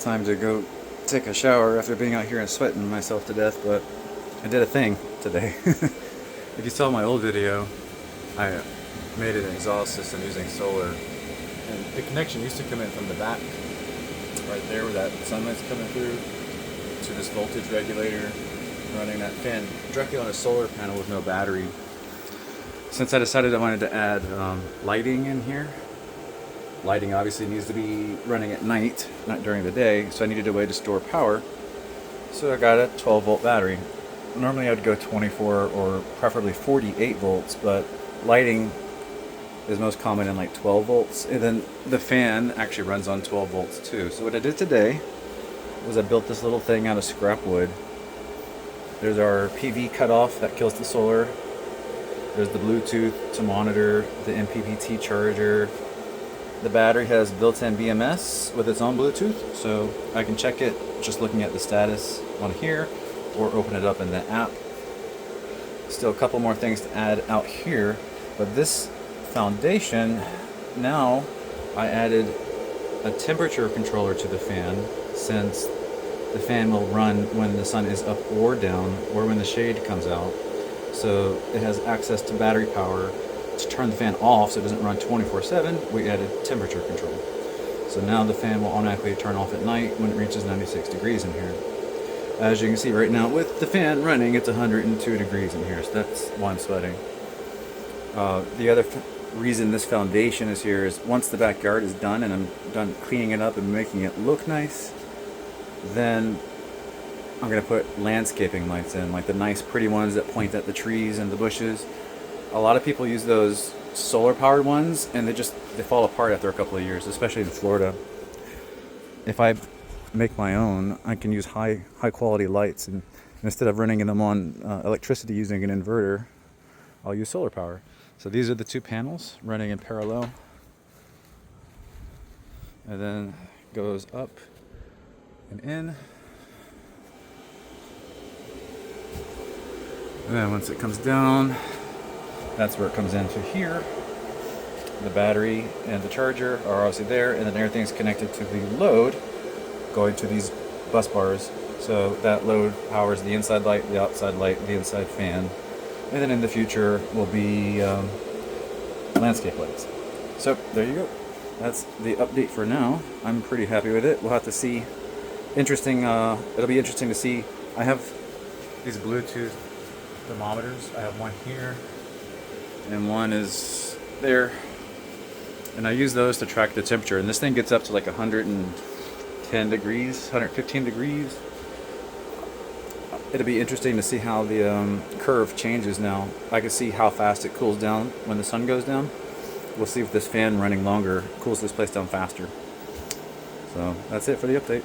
time to go take a shower after being out here and sweating myself to death, but I did a thing today. If you saw my old video, I made an exhaust system using solar, and the connection used to come in from the back, right there where that sunlight's coming through, to this voltage regulator, running that fan directly on a solar panel with no battery. Since I decided I wanted to add lighting in here, lighting obviously needs to be running at night, not during the day, so I needed a way to store power. So I got a 12-volt battery. Normally I would go 24 or preferably 48 volts, but lighting is most common in like 12 volts, and then the fan actually runs on 12 volts too. So what I did today was I built this little thing out of scrap wood. There's our PV cutoff that kills the solar. There's the Bluetooth to monitor the MPPT charger. The battery has built-in BMS with its own Bluetooth, so I can check it just looking at the status on here or open it up in the app. Still a couple more things to add out here, but this foundation, now I added a temperature controller to the fan, since the fan will run when the sun is up or down or when the shade comes out. So it has access to battery power. To turn the fan off so it doesn't run 24/7, we added temperature control. So now the fan will automatically turn off at night when it reaches 96 degrees in here. As you can see right now with the fan running, it's 102 degrees in here, so that's why I'm sweating. The other reason this foundation is here is once the backyard is done and I'm done cleaning it up and making it look nice, then I'm going to put landscaping lights in, like the nice pretty ones that point at the trees and the bushes. A lot of people use those solar powered ones and they fall apart after a couple of years, especially in Florida. If I make my own, I can use high quality lights, and instead of running them on electricity using an inverter, I'll use solar power. So these are the two panels running in parallel, and then goes up and in. And then once it comes down, that's where it comes into here. The battery and the charger are obviously there, and then everything's connected to the load going to these bus bars. So that load powers the inside light, the outside light, the inside fan, and then in the future will be landscape lights. So there you go. That's the update for now. I'm pretty happy with it. We'll have to see. It'll be interesting to see. I have these Bluetooth thermometers. I have one here and one is there, and I use those to track the temperature, and this thing gets up to like 110 degrees, 115 degrees. It'll be interesting to see how the curve changes now. I can see how fast it cools down when the sun goes down. We'll see if this fan running longer cools this place down faster. So that's it for the update.